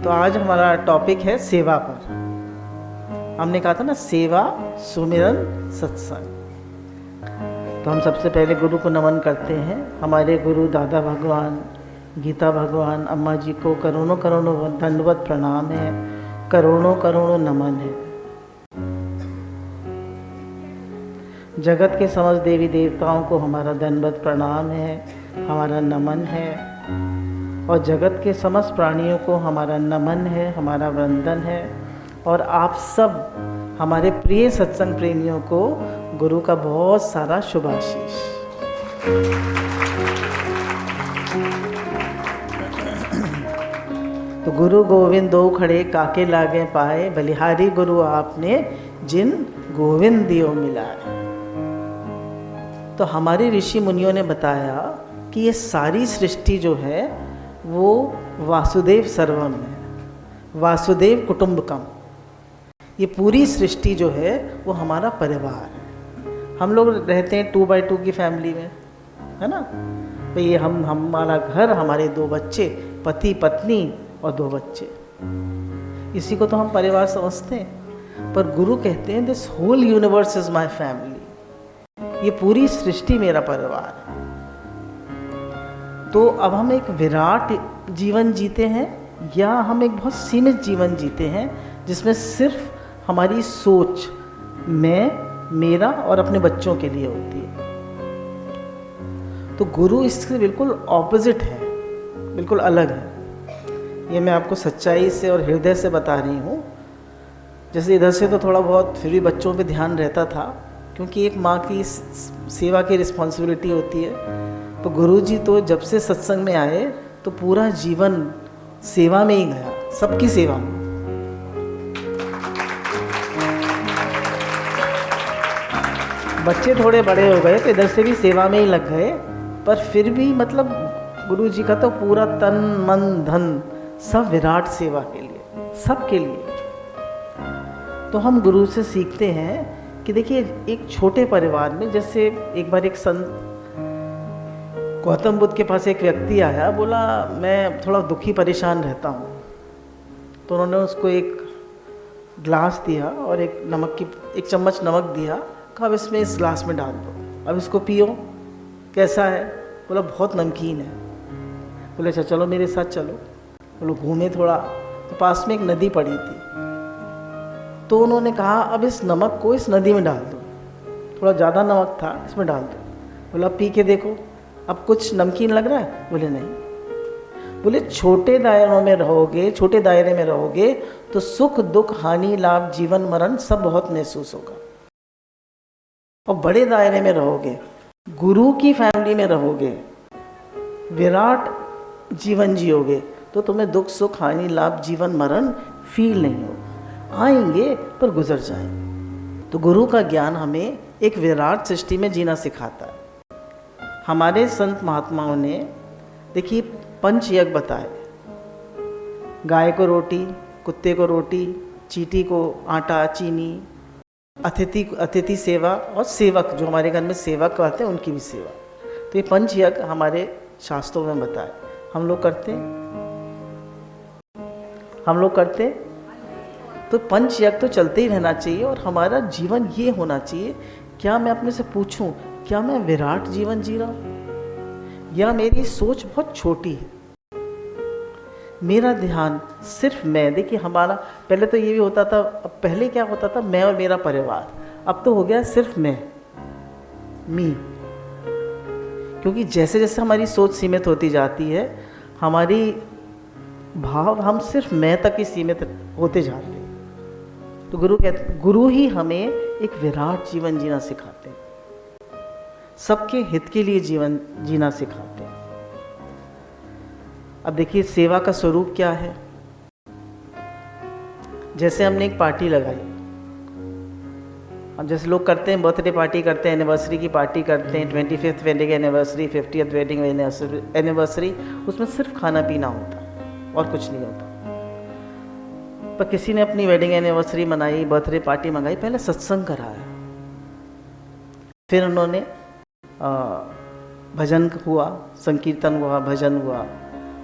तो आज हमारा टॉपिक है सेवा पर। हमने कहा था ना, सेवा सुमिरन सत्संग। तो हम सबसे पहले गुरु को नमन करते हैं। हमारे गुरु दादा भगवान, गीता भगवान, अम्मा जी को करोड़ों करोड़ों दंडवत प्रणाम है, करोड़ों करोड़ों नमन है। जगत के समस्त देवी देवताओं को हमारा दंडवत प्रणाम है, हमारा नमन है। और जगत के समस्त प्राणियों को हमारा नमन है, हमारा वंदन है। और आप सब हमारे प्रिय सत्संग प्रेमियों को गुरु का बहुत सारा शुभाशीष। तो गुरु गोविंद दो खड़े काके लागे पाए, बलिहारी गुरु आपने जिन गोविंद दियो मिलाए। तो हमारे ऋषि मुनियों ने बताया कि ये सारी सृष्टि जो है वो वासुदेव सर्वम है, वासुदेव कुटुंबकम। ये पूरी सृष्टि जो है वो हमारा परिवार है। हम लोग रहते हैं 2x2 की फैमिली में, है ना भाई। ये हमारा घर, हमारे 2 बच्चे, पति पत्नी और 2 बच्चे, इसी को तो हम परिवार समझते हैं। पर गुरु कहते हैं this whole universe is my family, ये पूरी सृष्टि मेरा परिवार है। तो अब हम एक विराट जीवन जीते हैं या हम एक बहुत सीमित जीवन जीते हैं जिसमें सिर्फ हमारी सोच मैं, मेरा और अपने बच्चों के लिए होती है। तो गुरु इससे बिल्कुल ऑपोजिट है, बिल्कुल अलग है। ये मैं आपको सच्चाई से और हृदय से बता रही हूँ। जैसे इधर से तो थोड़ा बहुत फिर भी बच्चों पे ध्यान रहता था, क्योंकि एक माँ की सेवा की रिस्पॉन्सिबिलिटी होती है। तो गुरुजी तो जब से सत्संग में आए तो पूरा जीवन सेवा में ही गया, सबकी सेवा में। बच्चे थोड़े बड़े हो गए तो इधर से भी सेवा में ही लग गए, पर फिर भी मतलब गुरुजी का तो पूरा तन मन धन सब विराट सेवा के लिए, सबके लिए। तो हम गुरु से सीखते हैं कि देखिए, एक छोटे परिवार में, जैसे एक बार एक संत गौतम बुद्ध के पास एक व्यक्ति आया, बोला मैं थोड़ा दुखी परेशान रहता हूँ। तो उन्होंने उसको एक ग्लास दिया और एक चम्मच नमक दिया, कहा अब इसमें इस ग्लास में डाल दो, अब इसको पियो, कैसा है? बोला बहुत नमकीन है। बोले अच्छा चलो मेरे साथ चलो। बोलो घूमे थोड़ा, तो पास में एक नदी पड़ी थी। तो उन्होंने कहा अब इस नमक को इस नदी में डाल दो, थोड़ा ज़्यादा नमक था, इसमें डाल दो। बोला पी के देखो, अब कुछ नमकीन लग रहा है? बोले नहीं। बोले छोटे दायरों में रहोगे, छोटे दायरे में रहोगे तो सुख दुख हानि लाभ जीवन मरण सब बहुत महसूस होगा। और बड़े दायरे में रहोगे, गुरु की फैमिली में रहोगे, विराट जीवन जियोगे, तो तुम्हें दुख सुख हानि लाभ जीवन मरण फील नहीं होगा। आएंगे पर गुजर जाएंगे। तो गुरु का ज्ञान हमें एक विराट सृष्टि में जीना सिखाता है। हमारे संत महात्माओं ने देखिए 5 यज्ञ बताए। गाय को रोटी, कुत्ते को रोटी, चींटी को आटा चीनी, अतिथि सेवा और सेवक जो हमारे घर में सेवक आते हैं उनकी भी सेवा। तो ये 5 यज्ञ हमारे शास्त्रों में बताए। हम लोग करते तो 5 यज्ञ तो चलते ही रहना चाहिए। और हमारा जीवन ये होना चाहिए, क्या मैं अपने से पूछूं, क्या मैं विराट जीवन जी रहा हूं या मेरी सोच बहुत छोटी है, मेरा ध्यान सिर्फ मैं। देखिए हमारा पहले तो ये भी होता था, अब पहले क्या होता था, मैं और मेरा परिवार, अब तो हो गया सिर्फ मैं, मी। क्योंकि जैसे जैसे हमारी सोच सीमित होती जाती है, हमारी भाव हम सिर्फ मैं तक ही सीमित होते जाते हैं। तो गुरु ही हमें एक विराट जीवन जीना सिखाते हैं, सबके हित के लिए जीवन जीना सिखाते हैं। अब देखिए सेवा का स्वरूप क्या है। जैसे हमने एक पार्टी लगाई, अब जैसे लोग करते हैं बर्थडे पार्टी करते हैं, एनिवर्सरी की पार्टी करते हैं, 25th wedding anniversary, 50th wedding anniversary, उसमें सिर्फ खाना पीना होता और कुछ नहीं होता। पर किसी ने अपनी वेडिंग एनिवर्सरी मनाई, बर्थडे पार्टी मंगाई, पहले सत्संग कराया, फिर उन्होंने भजन हुआ, संकीर्तन हुआ, भजन हुआ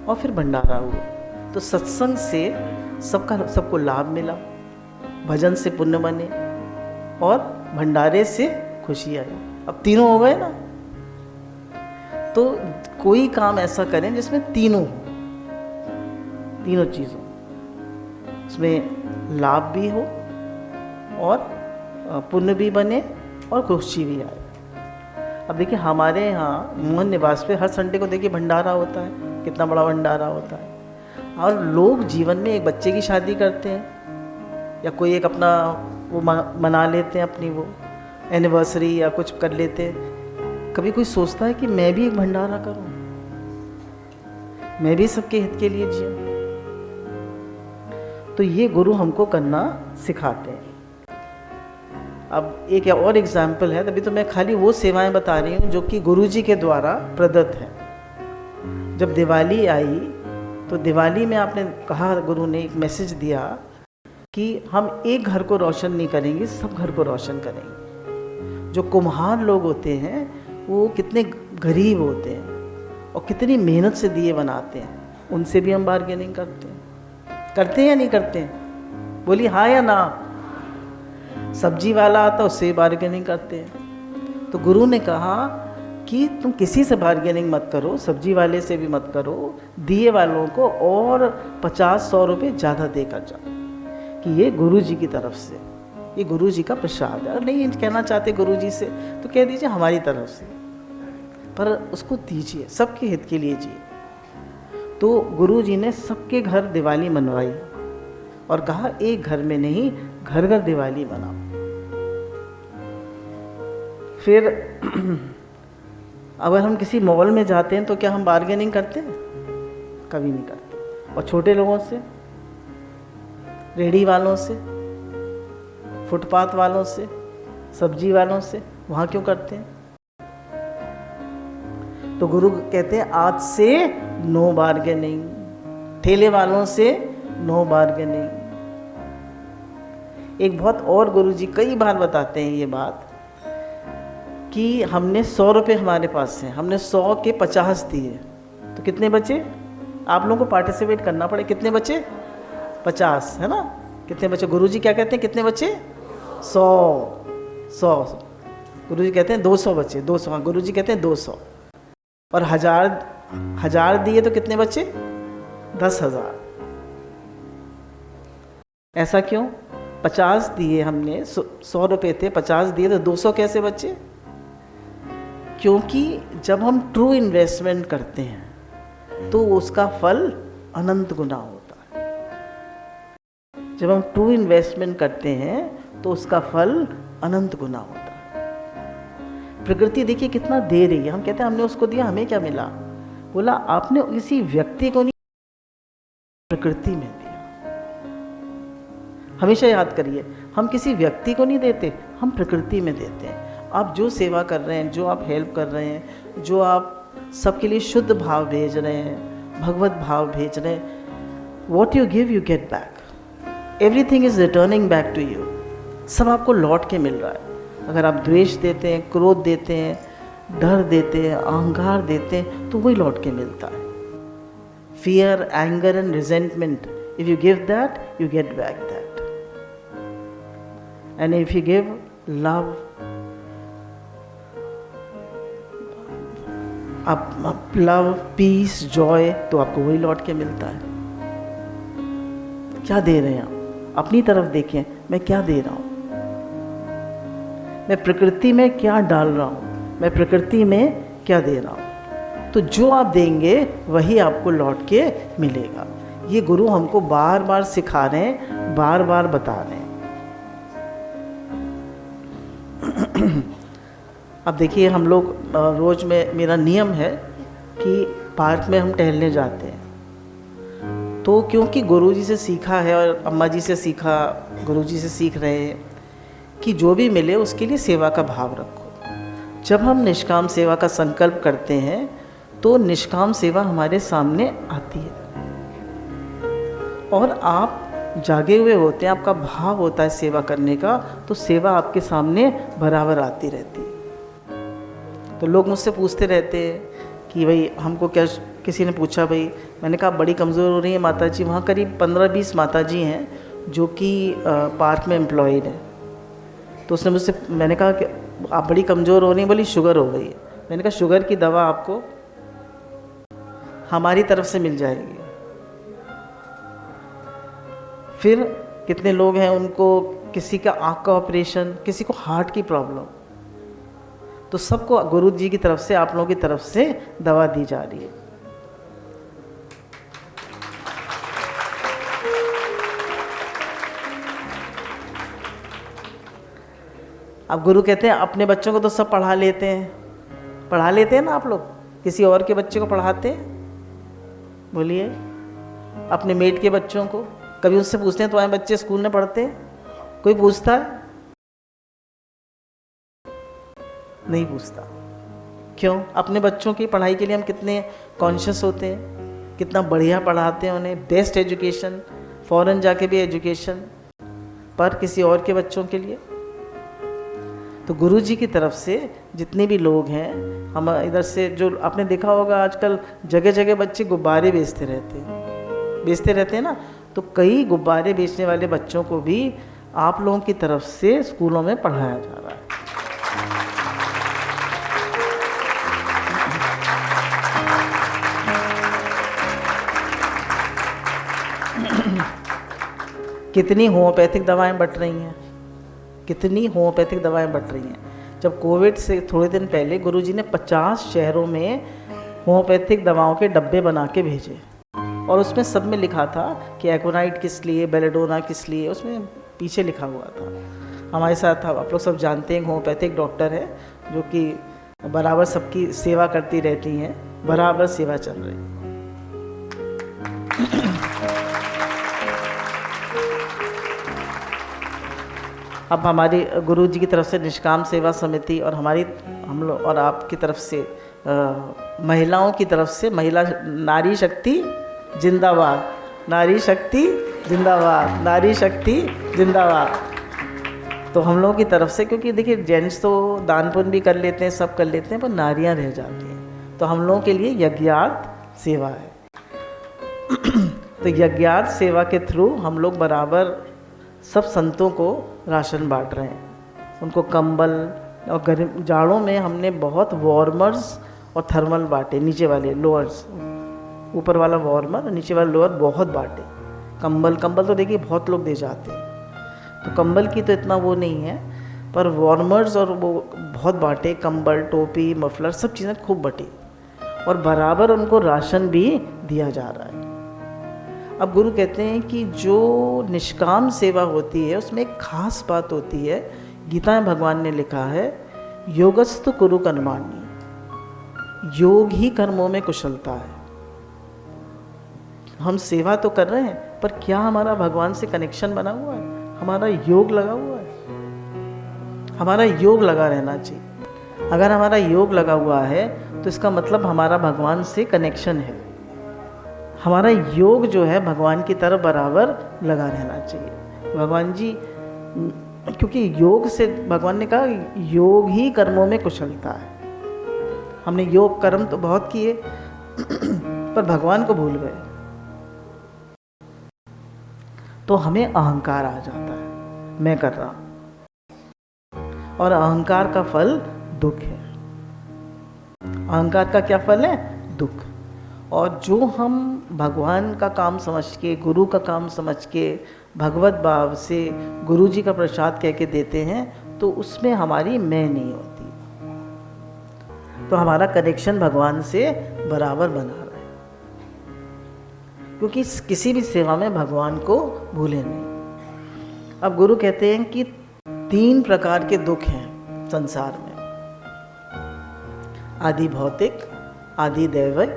और फिर भंडारा हुआ। तो सत्संग से सबको लाभ मिला, भजन से पुण्य बने और भंडारे से खुशी आई। अब तीनों हो गए ना। तो कोई काम ऐसा करें जिसमें तीनों चीज़ हो, उसमें लाभ भी हो और पुण्य भी बने और खुशी भी आए। अब देखिए हमारे यहाँ मोहन निवास पे हर संडे को देखिए भंडारा होता है, कितना बड़ा भंडारा होता है। और लोग जीवन में एक बच्चे की शादी करते हैं या कोई एक अपना वो मना लेते हैं, अपनी वो एनिवर्सरी या कुछ कर लेते हैं। कभी कोई सोचता है कि मैं भी एक भंडारा करूं, मैं भी सबके हित के लिए जीऊं। तो ये गुरु हमको करना सिखाते हैं। अब एक और एग्जाम्पल है, तभी तो मैं खाली वो सेवाएं बता रही हूँ जो कि गुरुजी के द्वारा प्रदत्त हैं। जब दिवाली आई तो दिवाली में आपने कहा, गुरु ने एक मैसेज दिया कि हम एक घर को रोशन नहीं करेंगे, सब घर को रोशन करेंगे। जो कुम्हार लोग होते हैं वो कितने गरीब होते हैं और कितनी मेहनत से दिए बनाते हैं, उनसे भी हम बार्गेनिंग करते हैं या नहीं करते हैं? बोलिए हाँ या ना। सब्जी वाला आता उससे बार्गेनिंग करते हैं। तो गुरु ने कहा कि तुम किसी से बार्गेनिंग मत करो, सब्जी वाले से भी मत करो, दिए वालों को और 50-100 रुपये ज़्यादा देकर जाओ कि ये गुरु जी की तरफ से, ये गुरु जी का प्रसाद है। अगर नहीं कहना चाहते गुरु जी से तो कह दीजिए हमारी तरफ से, पर उसको दीजिए, सबके हित के लिए जिए। तो गुरु जी ने सबके घर दिवाली मनवाई और कहा एक घर में नहीं, घर घर दिवाली मनाओ। फिर अगर हम किसी मॉल में जाते हैं तो क्या हम बार्गेनिंग करते हैं? कभी नहीं करते। और छोटे लोगों से, रेहड़ी वालों से, फुटपाथ वालों से, सब्जी वालों से, वहाँ क्यों करते हैं? तो गुरु कहते हैं आज से नो बार्गेनिंग, ठेले वालों से नो बार्गेनिंग। एक बहुत और गुरु जी कई बार बताते हैं ये बात कि हमने 100 रुपये हमारे पास हैं, हमने 100 के 50 दिए तो कितने बचे? आप लोगों को पार्टिसिपेट करना पड़े। कितने बचे? 50, है ना? कितने बचे? गुरु जी क्या कहते हैं कितने बचे? 100। गुरु जी कहते हैं 200 बचे, 200। हाँ, गुरु जी कहते हैं 200। और हजार दिए तो कितने बचे? 10,000। ऐसा क्यों? 50 दिए हमने, 100 रुपये थे, 50 दिए तो 200 कैसे बचे? क्योंकि जब हम ट्रू इन्वेस्टमेंट करते हैं तो उसका फल अनंत गुना होता है। जब हम ट्रू इन्वेस्टमेंट करते हैं तो उसका फल अनंत गुना होता है। प्रकृति देखिए कितना दे रही है, हम कहते हैं हमने उसको दिया, हमें क्या मिला? बोला आपने किसी व्यक्ति को नहीं, प्रकृति में दिया। हमेशा याद करिए, हम किसी व्यक्ति को नहीं देते, हम प्रकृति में देते हैं। आप जो सेवा कर रहे हैं, जो आप हेल्प कर रहे हैं, जो आप सबके लिए शुद्ध भाव भेज रहे हैं, भगवत भाव भेज रहे हैं, what you give you get back. Everything is returning back to you. सब आपको लौट के मिल रहा है। अगर आप द्वेष देते हैं, क्रोध देते हैं, डर देते हैं, अहंकार देते हैं, तो वही लौट के मिलता है। Fear, anger and resentment, if you give that you get back that. And if you give love, आप लव, पीस, जॉय, तो आपको वही लौट के मिलता है। क्या दे रहे हैं आप? अपनी तरफ देखें, मैं क्या दे रहा हूँ, मैं प्रकृति में क्या डाल रहा हूँ, मैं प्रकृति में क्या दे रहा हूँ। तो जो आप देंगे वही आपको लौट के मिलेगा। ये गुरु हमको बार बार सिखा रहे हैं, बार बार बता रहे हैं। अब देखिए हम लोग रोज़ में, मेरा नियम है कि पार्क में हम टहलने जाते हैं। तो क्योंकि गुरुजी से सीखा है और अम्मा जी से सीखा, गुरुजी से सीख रहे हैं कि जो भी मिले उसके लिए सेवा का भाव रखो। जब हम निष्काम सेवा का संकल्प करते हैं तो निष्काम सेवा हमारे सामने आती है और आप जागे हुए होते हैं, आपका भाव होता है सेवा करने का, तो सेवा आपके सामने बराबर आती रहती है। तो लोग मुझसे पूछते रहते हैं कि भाई हमको क्या, किसी ने पूछा भाई, मैंने कहा बड़ी कमज़ोर हो रही है माता जी। वहाँ करीब 15-20 माता जी हैं जो कि पार्क में एम्प्लॉयड हैं। तो उसने मुझसे, मैंने कहा कि आप बड़ी कमज़ोर हो रही हैं, बोली शुगर हो गई है। मैंने कहा शुगर की दवा आपको हमारी तरफ से मिल जाएगी। फिर कितने लोग हैं उनको, किसी का आँख का ऑपरेशन, किसी को हार्ट की प्रॉब्लम, तो सबको गुरु जी की तरफ से, आप लोगों की तरफ से दवा दी जा रही है। अब गुरु कहते हैं अपने बच्चों को तो सब पढ़ा लेते हैं ना आप लोग, किसी और के बच्चे को पढ़ाते हैं? बोलिए, अपने मेट के बच्चों को कभी उससे पूछते हैं तुम्हारे बच्चे स्कूल में पढ़ते हैं? कोई पूछता है? नहीं पूछता। क्यों? अपने बच्चों की पढ़ाई के लिए हम कितने कॉन्शियस होते हैं, कितना बढ़िया पढ़ाते हैं उन्हें, बेस्ट एजुकेशन, फॉरेन जाके भी एजुकेशन, पर किसी और के बच्चों के लिए। तो गुरु जी की तरफ से जितने भी लोग हैं, हम इधर से, जो आपने देखा होगा आजकल जगह जगह बच्चे गुब्बारे बेचते रहते हैं ना, तो कई गुब्बारे बेचने वाले बच्चों को भी आप लोगों की तरफ से स्कूलों में पढ़ाया जा रहा है। कितनी होम्योपैथिक दवाएं बट रही हैं, कितनी होम्योपैथिक दवाएं बट रही हैं। जब कोविड से थोड़े दिन पहले गुरुजी ने 50 शहरों में होम्योपैथिक दवाओं के डब्बे बना के भेजे, और उसमें सब में लिखा था कि एक्वानाइट किस लिए, बेलेडोना किस लिए, उसमें पीछे लिखा हुआ था। हमारे साथ आप लोग सब जानते हैं होम्योपैथिक डॉक्टर है जो कि बराबर सबकी सेवा करती रहती हैं, बराबर सेवा चल रही है। अब हमारी गुरु जी की तरफ से निष्काम सेवा समिति और हम लोग और आपकी तरफ से महिलाओं की तरफ से, महिला नारी शक्ति जिंदाबाद, नारी शक्ति जिंदाबाद, नारी शक्ति जिंदाबाद। तो हम लोगों की तरफ से, क्योंकि देखिए जेंट्स तो दान पुण्य भी कर लेते हैं, सब कर लेते हैं, पर नारियां रह जाती हैं, तो हम लोगों के लिए यज्ञार्थ सेवा है। तो यज्ञार्थ सेवा के थ्रू हम लोग बराबर सब संतों को राशन बांट रहे हैं, उनको कंबल, और गर्म जाड़ों में हमने बहुत वार्मर्स और थर्मल बांटे, नीचे वाले लोअर्स, ऊपर वाला वार्मर और नीचे वाला लोअर बहुत बांटे। कंबल तो देखिए बहुत लोग दे जाते हैं, तो कंबल की तो इतना वो नहीं है, पर वार्मर्स और वो बहुत बांटे, कंबल, टोपी, मफलर, सब चीज़ें खूब बटी, और बराबर उनको राशन भी दिया जा रहा है। अब गुरु कहते हैं कि जो निष्काम सेवा होती है उसमें एक खास बात होती है, गीता में भगवान ने लिखा है, योगस्तु कुरु कर्माणि, योग ही कर्मों में कुशलता है। हम सेवा तो कर रहे हैं, पर क्या हमारा भगवान से कनेक्शन बना हुआ है, हमारा योग लगा हुआ है? हमारा योग लगा रहना चाहिए। अगर हमारा योग लगा हुआ है तो इसका मतलब हमारा भगवान से कनेक्शन है, हमारा योग जो है भगवान की तरफ बराबर लगा रहना चाहिए। भगवान जी, क्योंकि योग से भगवान ने कहा योग ही कर्मों में कुशलता है। हमने योग कर्म तो बहुत किए पर भगवान को भूल गए, तो हमें अहंकार आ जाता है, मैं कर रहा हूं, और अहंकार का फल दुख है। अहंकार का क्या फल है? दुख। और जो हम भगवान का काम समझ के, गुरु का काम समझ के, भगवत भाव से गुरु जी का प्रसाद कह के देते हैं, तो उसमें हमारी मैं नहीं होती, तो हमारा कनेक्शन भगवान से बराबर बना रहा है। क्योंकि किसी भी सेवा में भगवान को भूले नहीं। अब गुरु कहते हैं कि 3 प्रकार के दुख हैं संसार में, आदि भौतिक, आदि दैविक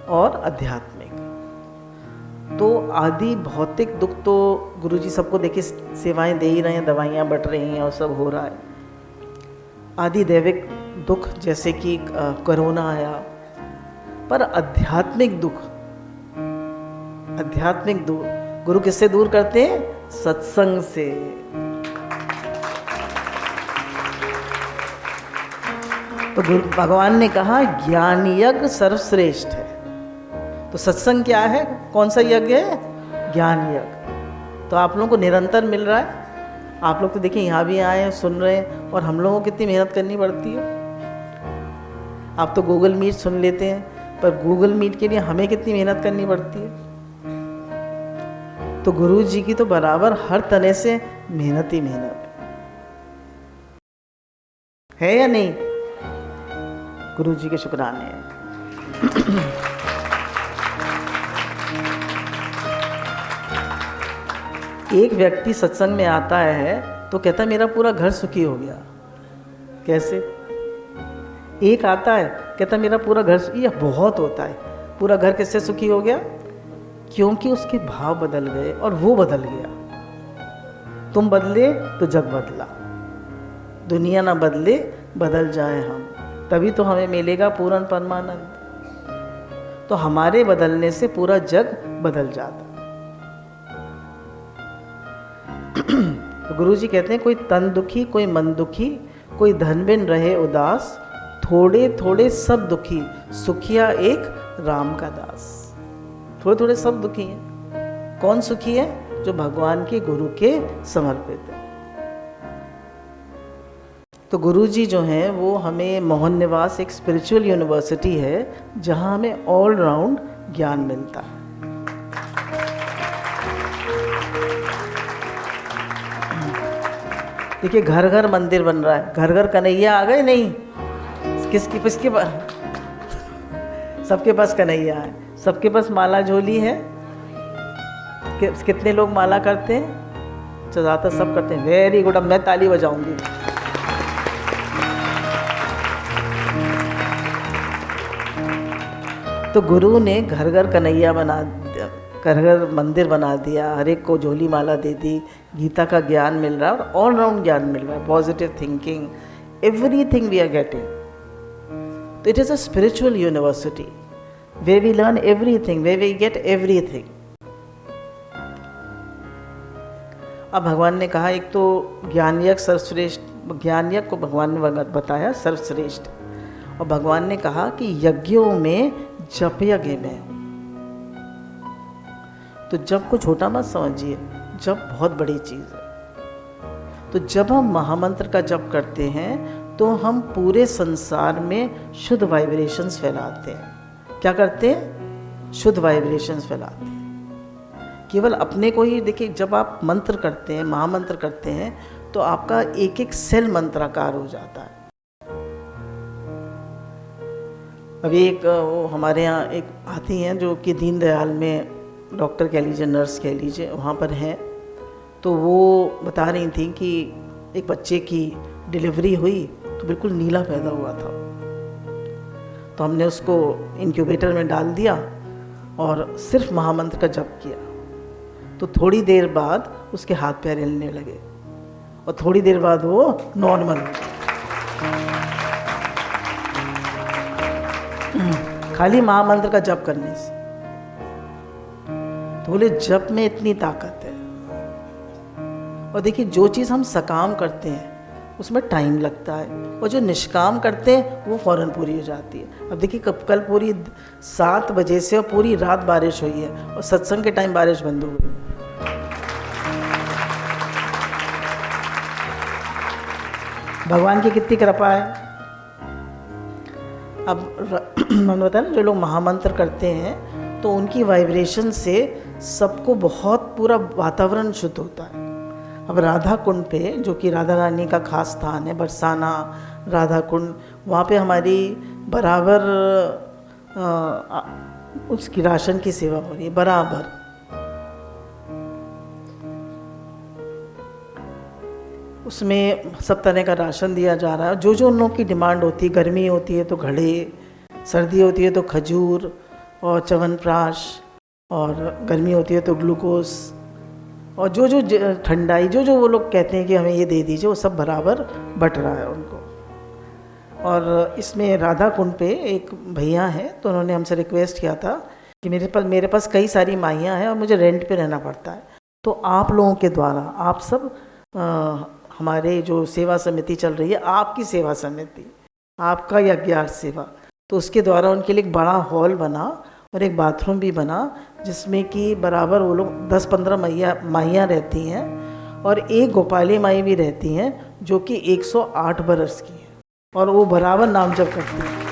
और आध्यात्मिक। तो आदि भौतिक दुख तो गुरुजी सबको देखिए सेवाएं दे ही रहे हैं, दवाइयाँ बट रही हैं और सब हो रहा है। आदि दैविक दुख जैसे कि कोरोना आया, पर आध्यात्मिक दुख गुरु किससे दूर करते हैं? सत्संग से। तो भगवान ने कहा ज्ञान यज्ञ सर्वश्रेष्ठ है। तो सत्संग क्या है, कौन सा यज्ञ है? ज्ञान यज्ञ। तो आप लोगों को निरंतर मिल रहा है। आप लोग तो देखिए यहाँ भी आए हैं, सुन रहे हैं, और हम लोगों को कितनी मेहनत करनी पड़ती है। आप तो गूगल मीट सुन लेते हैं, पर गूगल मीट के लिए हमें कितनी मेहनत करनी पड़ती है। तो गुरु जी की तो बराबर हर तरह से मेहनत ही मेहनत है या नहीं? गुरु जी के शुक्राने हैं। एक व्यक्ति सत्संग में आता है तो कहता है मेरा पूरा घर सुखी हो गया। कैसे? एक आता है कहता मेरा पूरा घर, ये बहुत होता है। पूरा घर किससे सुखी हो गया? क्योंकि उसके भाव बदल गए और वो बदल गया। तुम बदले तो जग बदला, दुनिया ना बदले बदल जाए हम, तभी तो हमें मिलेगा पूर्ण परमानंद। तो हमारे बदलने से पूरा जग बदल जाता। तो गुरु जी कहते हैं कोई तन दुखी, कोई मन दुखी, कोई धन बिन रहे उदास, थोड़े थोड़े सब दुखी, सुखिया एक राम का दास। थोड़े थोड़े सब दुखी हैं। कौन सुखी है? जो भगवान के गुरु के समर्पित है। तो गुरु जी जो हैं वो हमें मोहन निवास एक स्पिरिचुअल यूनिवर्सिटी है जहाँ हमें ऑल राउंड ज्ञान मिलता है। देखिए घर घर मंदिर बन रहा है, घर घर कन्हैया आ गए नहीं? किसके पास? सबके पास कन्हैया है, सबके पास माला झोली है। कितने लोग माला करते हैं? ज़्यादातर सब करते हैं। Very good. अब मैं ताली बजाऊंगी। तो गुरु ने घर घर कन्हैया बना दिया, घर घर मंदिर बना दिया, हर एक को झोली माला दे दी, गीता का ज्ञान मिल रहा है और ऑल राउंड ज्ञान मिल रहा है, positive thinking, everything we are getting. तो it is a spiritual university where we learn everything, where we get everything. अब भगवान ने कहा एक तो ज्ञान यज्ञ सर्वश्रेष्ठ, ज्ञान यज्ञ को भगवान ने बताया सर्वश्रेष्ठ, और भगवान ने कहा कि यज्ञों में जप यज्ञ में। तो जप को छोटा मत समझिए, जप बहुत बड़ी चीज़ है। तो जब हम महामंत्र का जप करते हैं तो हम पूरे संसार में शुद्ध वाइब्रेशंस फैलाते हैं। क्या करते हैं? शुद्ध वाइब्रेशंस फैलाते हैं। केवल अपने को ही देखिए, जब आप मंत्र करते हैं, महामंत्र करते हैं, तो आपका एक एक सेल मंत्राकार हो जाता है। अभी एक वो हमारे यहाँ एक आती हैं जो कि दीनदयाल में डॉक्टर कह लीजिए, नर्स कह लीजिए, वहाँ पर हैं। तो वो बता रही थी कि एक बच्चे की डिलीवरी हुई तो बिल्कुल नीला पैदा हुआ था। तो हमने उसको इंक्यूबेटर में डाल दिया और सिर्फ महामंत्र का जप किया। तो थोड़ी देर बाद उसके हाथ पैर हिलने लगे और थोड़ी देर बाद वो नॉर्मल। खाली महामंत्र का जप करने से। तो बोले जप में इतनी ताकत है। और देखिए जो चीज़ हम सकाम करते हैं उसमें टाइम लगता है, और जो निष्काम करते हैं वो फ़ौरन पूरी हो जाती है। अब देखिए कल पूरी 7 बजे से और पूरी रात बारिश हुई है और सत्संग के टाइम बारिश बंद हो गई। भगवान की कितनी कृपा है। अब मैंने बताया ना, जो लोग महामंत्र करते हैं तो उनकी वाइब्रेशन से सबको बहुत पूरा वातावरण शुद्ध होता है। अब राधा कुंड पे, जो कि राधा रानी का खास स्थान है, बरसाना राधा कुंड, वहाँ पे हमारी बराबर उसकी राशन की सेवा हो रही है बराबर। उसमें सब तरह का राशन दिया जा रहा है। जो जो उन लोगों की डिमांड होती है, गर्मी होती है तो घड़े, सर्दी होती है तो खजूर और च्यवनप्राश, और गर्मी होती है तो ग्लूकोज, और जो जो ठंडाई जो जो वो लोग कहते हैं कि हमें ये दे दीजिए, वो सब बराबर बट रहा है उनको। और इसमें राधा कुंड पे एक भैया हैं, तो उन्होंने हमसे रिक्वेस्ट किया था कि मेरे पास कई सारी माइयाँ हैं और मुझे रेंट पे रहना पड़ता है, तो आप लोगों के द्वारा, आप सब हमारे जो सेवा समिति चल रही है, आपकी सेवा समिति, आपका यज्ञार्थ सेवा। तो उसके द्वारा उनके लिए एक बड़ा हॉल बना और एक बाथरूम भी बना, जिसमें कि बराबर वो लोग 10-15 माइयाँ रहती हैं और एक गोपाली माई भी रहती हैं जो कि 108 बरस की है और वो बराबर नाम जप करती हैं।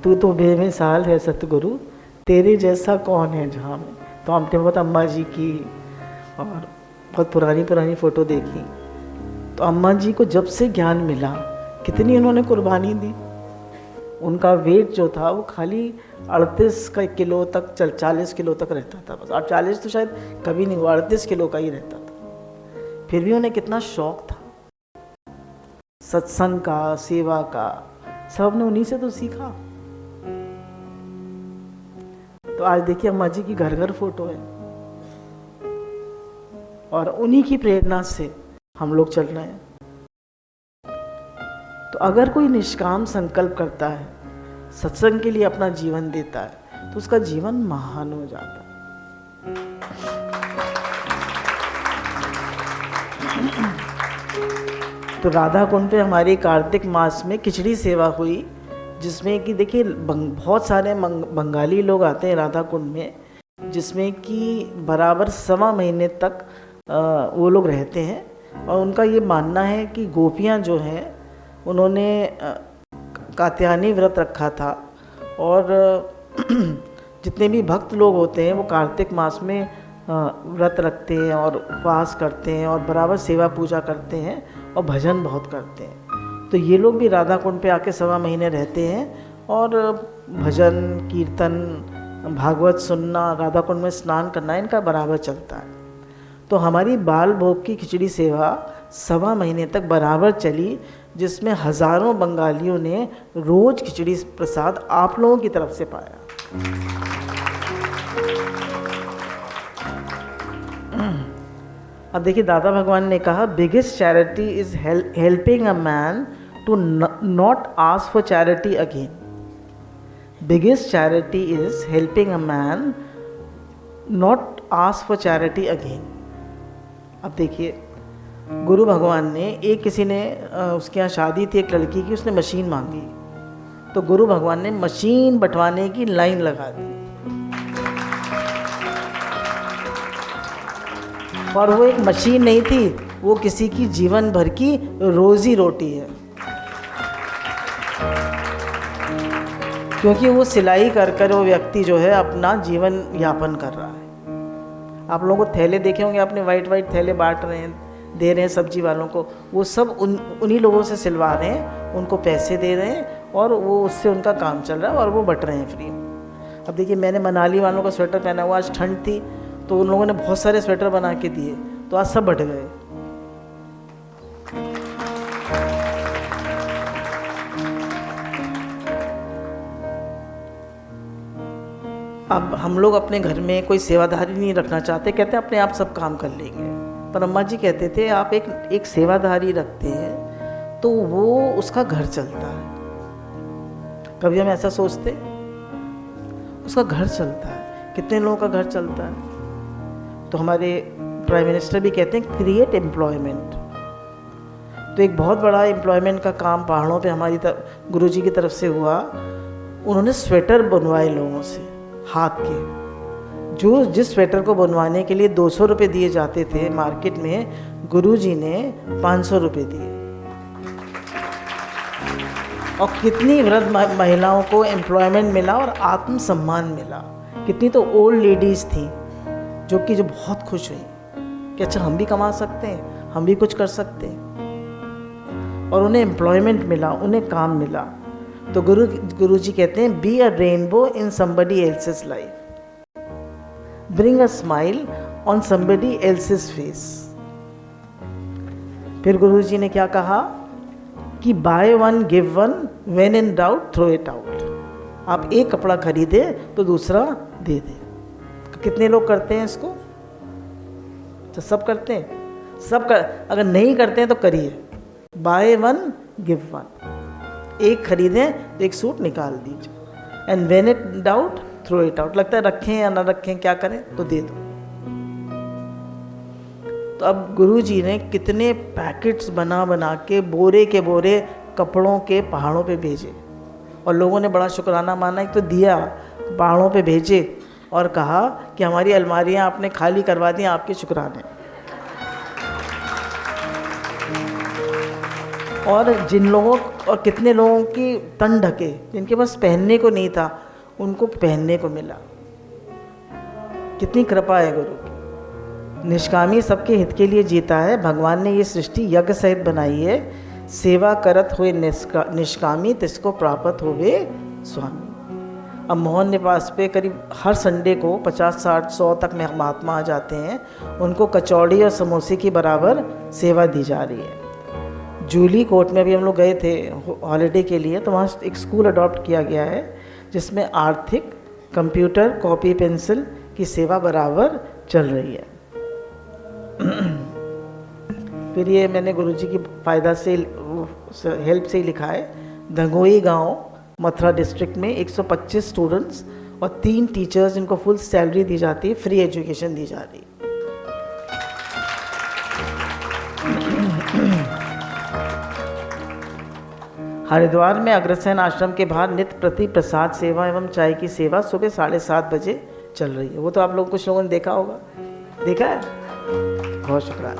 तू तो बेमिसाल है सतगुरु, तेरे जैसा कौन है जहाँ में। तो हमने बहुत अम्मा जी की और बहुत पुरानी पुरानी फ़ोटो देखी, तो अम्मा जी को जब से ज्ञान मिला कितनी उन्होंने कुर्बानी दी। उनका वेट जो था वो खाली 38 किलो तक 40 किलो तक रहता था बस। अब 40 तो शायद कभी नहीं, वो 38 किलो का ही रहता था। फिर भी उन्हें कितना शौक था सत्संग का, सेवा का, सब हमने उन्हीं से तो सीखा। तो आज देखिए अम्मा जी की घर घर फोटो है और उन्हीं की प्रेरणा से हम लोग चल रहे हैं। तो अगर कोई निष्काम संकल्प करता है, सत्संग के लिए अपना जीवन देता है, तो उसका जीवन महान हो जाता है। तो राधा कुंड पे हमारी कार्तिक मास में खिचड़ी सेवा हुई, जिसमें कि देखिए बहुत सारे बंगाली लोग आते हैं राधा कुंड में, जिसमें कि बराबर 1.25 महीने तक वो लोग रहते हैं। और उनका ये मानना है कि गोपियाँ जो हैं उन्होंने कात्यायनी व्रत रखा था, और जितने भी भक्त लोग होते हैं वो कार्तिक मास में व्रत रखते हैं और उपवास करते हैं और बराबर सेवा पूजा करते हैं और भजन बहुत करते हैं। तो ये लोग भी राधा कुंड पे आके 1.25 महीने रहते हैं और भजन कीर्तन भागवत सुनना, राधा कुंड में स्नान करना इनका बराबर चलता है। तो हमारी बाल भोग की खिचड़ी सेवा 1.25 महीने तक बराबर चली, जिसमें हज़ारों बंगालियों ने रोज़ खिचड़ी प्रसाद आप लोगों की तरफ से पाया। अब देखिए, दादा भगवान ने कहा biggest charity is helping a man to not ask for charity again. Biggest charity is helping a man not ask for charity again. अब देखिए, गुरु भगवान ने किसी ने उसके यहाँ शादी थी एक लड़की की, उसने मशीन मांगी, तो गुरु भगवान ने मशीन बंटवाने की लाइन लगा दी, और वो एक मशीन नहीं थी, वो किसी की जीवन भर की रोजी रोटी है, क्योंकि वो सिलाई कर कर वो व्यक्ति जो है अपना जीवन यापन कर रहा है। आप लोगों को थैले देखे होंगे, आपने वाइट थैले बांट रहे हैं, दे रहे हैं सब्जी वालों को, वो सब उन्हीं लोगों से सिलवा रहे हैं, उनको पैसे दे रहे हैं और वो उससे उनका काम चल रहा है और वो बट रहे हैं फ्री। अब देखिए, मैंने मनाली वालों का स्वेटर पहना हुआ, आज ठंड थी तो उन लोगों ने बहुत सारे स्वेटर बना के दिए, तो आज सब बट गए। अब हम लोग अपने घर में कोई सेवाधारी नहीं रखना चाहते, कहते हैं अपने आप सब काम कर लेंगे। पर अम्मा जी कहते थे आप एक सेवाधारी रखते हैं तो वो उसका घर चलता है। कभी हम ऐसा सोचते, उसका घर चलता है, कितने लोगों का घर चलता है। तो हमारे प्राइम मिनिस्टर भी कहते हैं क्रिएट एम्प्लॉयमेंट। तो एक बहुत बड़ा एम्प्लॉयमेंट का काम पहाड़ों पे हमारी गुरुजी की तरफ से हुआ। उन्होंने स्वेटर बनवाए लोगों से हाथ के, जो जिस स्वेटर को बनवाने के लिए 200 रुपये दिए जाते थे मार्केट में, गुरुजी ने 500 रुपये दिए। और कितनी वृद्ध महिलाओं को एम्प्लॉयमेंट मिला और आत्मसम्मान मिला। कितनी तो ओल्ड लेडीज़ थी जो बहुत खुश हुई कि अच्छा हम भी कमा सकते हैं, हम भी कुछ कर सकते हैं, और उन्हें एम्प्लॉयमेंट मिला, उन्हें काम मिला। तो गुरुजी कहते हैं be a rainbow in somebody else's life, bring a smile on somebody else's face. फिर गुरुजी ने क्या कहा कि buy one give one, when in doubt throw it out. आप एक कपड़ा खरीदे तो दूसरा दे दे। कितने लोग करते हैं इसको? तो सब करते हैं, सब कर, अगर नहीं करते हैं तो करिए। बाय वन गिव वन, एक खरीदें तो एक सूट निकाल दीजिए। And when it doubt throw it out. लगता है रखें या ना रखें, क्या करें, तो दे दो। तो अब गुरुजी ने कितने पैकेट्स बना के बोरे के बोरे कपड़ों के पहाड़ों पे भेजे, और लोगों ने बड़ा शुक्राना माना। एक तो दिया, पहाड़ों पे भेजे और कहा कि हमारी अलमारियां आपने खाली करवा दी, आपके शुक्राने। और जिन लोगों और कितने लोगों की तन ढके, जिनके पास पहनने को नहीं था, उनको पहनने को मिला। कितनी कृपा है गुरु की। निष्कामी सबके हित के लिए जीता है। भगवान ने ये सृष्टि यज्ञ सहित बनाई है। सेवा करत हुए निष्कामी, तिसको प्राप्त होवे स्वामी। अब मोहन निवास पे करीब हर संडे को 50, 60, 100 तक में महात्मा आ जाते हैं। उनको कचौड़ी और समोसे की बराबर सेवा दी जा रही है। जूली कोर्ट में अभी हम लोग गए थे हॉलीडे के लिए, तो वहाँ एक स्कूल अडॉप्ट किया गया है जिसमें आर्थिक, कंप्यूटर, कॉपी पेंसिल की सेवा बराबर चल रही है। फिर ये मैंने गुरुजी की फ़ायदा से हेल्प से ही लिखा है। धंगोई गांव, मथुरा डिस्ट्रिक्ट में 125 स्टूडेंट्स और 3 टीचर्स, इनको फुल सैलरी दी जाती है, फ्री एजुकेशन दी जा रही है। हरिद्वार में अग्रसेन आश्रम के बाहर नित्य प्रति प्रसाद सेवा एवं चाय की सेवा सुबह 7:30 बजे चल रही है। वो तो आप लोग कुछ लोगों ने देखा होगा, देखा है? बहुत शुक्रिया।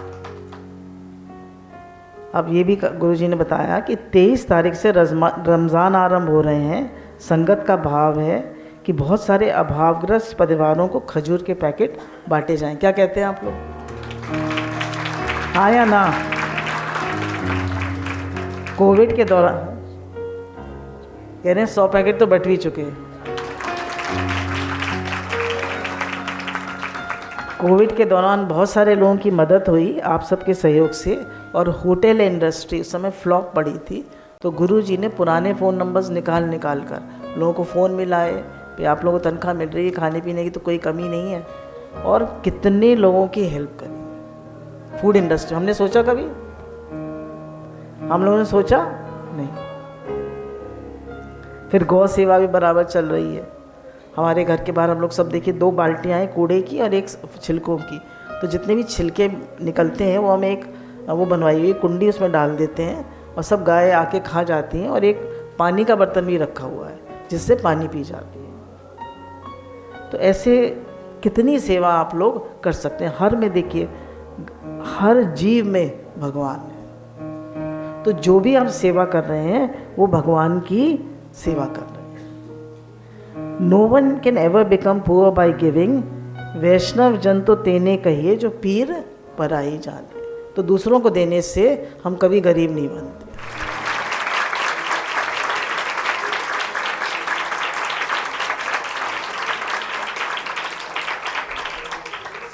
अब ये भी गुरुजी ने बताया कि 23 तारीख से रमज़ान आरंभ हो रहे हैं। संगत का भाव है कि बहुत सारे अभावग्रस्त परिवारों को खजूर के पैकेट बांटे जाएं। क्या कहते हैं आप लोग, हाँ या ना? कोविड के दौरान कह रहे हैं 100 पैकेट तो बंट भी चुके हैं। कोविड के दौरान बहुत सारे लोगों की मदद हुई आप सबके सहयोग से, और होटल इंडस्ट्री उस समय फ्लॉप पड़ी थी, तो गुरुजी ने पुराने फ़ोन नंबर्स निकाल कर लोगों को फ़ोन मिलाए कि आप लोगों को तनख्वाह मिल रही है, खाने पीने की तो कोई कमी नहीं है, और कितने लोगों की हेल्प करी। फूड इंडस्ट्री हमने सोचा कभी? हम लोगों ने सोचा नहीं। फिर गौ सेवा भी बराबर चल रही है। हमारे घर के बाहर हम लोग सब देखिए 2 बाल्टियाँ हैं कूड़े की और एक छिलकों की, तो जितने भी छिलके निकलते हैं वो हम एक वो बनवाई हुई कुंडी उसमें डाल देते हैं और सब गाय आके खा जाती हैं, और एक पानी का बर्तन भी रखा हुआ है जिससे पानी पी जाती है। तो ऐसे कितनी सेवा आप लोग कर सकते हैं। हर में देखिए, हर जीव में भगवान है, तो जो भी हम सेवा कर रहे हैं वो भगवान की सेवा कर रहे हैं। No one can ever become poor by giving, वैष्णव जन तो तेने कहिए जो पीर पराई जाने। तो दूसरों को देने से हम कभी गरीब नहीं बनते।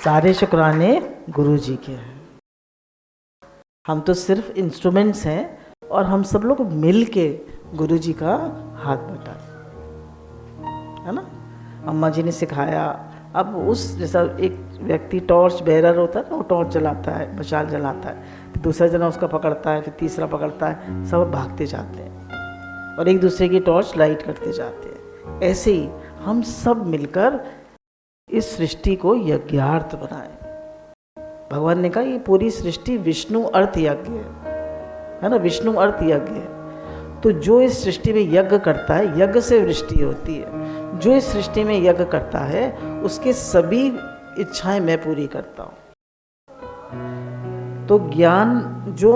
सारे शुक्राने गुरु जी के हैं। हम तो सिर्फ इंस्ट्रूमेंट्स हैं, और हम सब लोग मिल के गुरु जी का हाथ बटाएं, है ना? अम्मा जी ने सिखाया। अब उस जैसा एक व्यक्ति टॉर्च बेरर होता है ना, वो टॉर्च जलाता है, मशाल जलाता है, फिर दूसरा जना उसका पकड़ता है, फिर तीसरा पकड़ता है, सब भागते जाते हैं और एक दूसरे की टॉर्च लाइट करते जाते हैं। ऐसे ही हम सब मिलकर इस सृष्टि को यज्ञार्थ बनाएं। भगवान ने कहा ये पूरी सृष्टि विष्णु अर्थ यज्ञ है ना, विष्णु अर्थ यज्ञ है। तो जो इस सृष्टि में यज्ञ करता है, यज्ञ से वृष्टि होती है। जो इस सृष्टि में यज्ञ करता है उसके सभी इच्छाएं मैं पूरी करता हूं। तो ज्ञान जो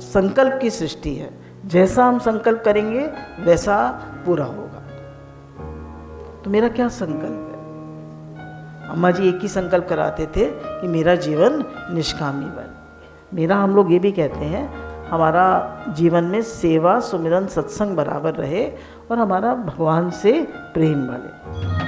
संकल्प की सृष्टि है, जैसा हम संकल्प करेंगे वैसा पूरा होगा। तो मेरा क्या संकल्प है? अम्मा जी एक ही संकल्प कराते थे कि मेरा जीवन निष्कामी बने। मेरा, हम लोग ये भी कहते हैं, हमारा जीवन में सेवा, सुमिरन, सत्संग बराबर रहे और हमारा भगवान से प्रेम बढ़े।